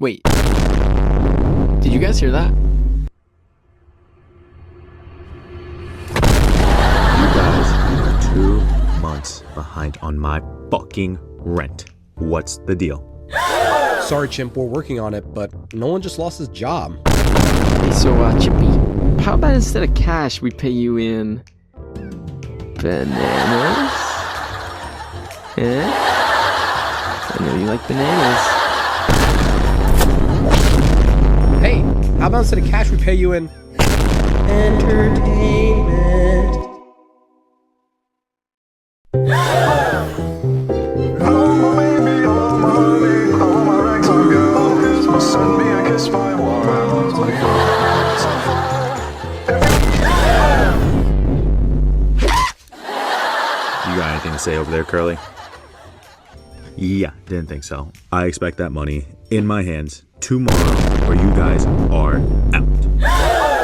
Wait. Did you guys hear that? You guys are 2 months behind on my fucking rent. What's the deal? Sorry, Chimp, we're working on it, but no one just lost his job. Hey, so, Chimpy, how about instead of cash, we pay you in bananas? Eh? I know you like bananas. Hey, how about instead of cash, we pay you in entertainment? You got anything to say over there, Curly? Yeah, didn't think so. I expect that money in my hands tomorrow, or you guys are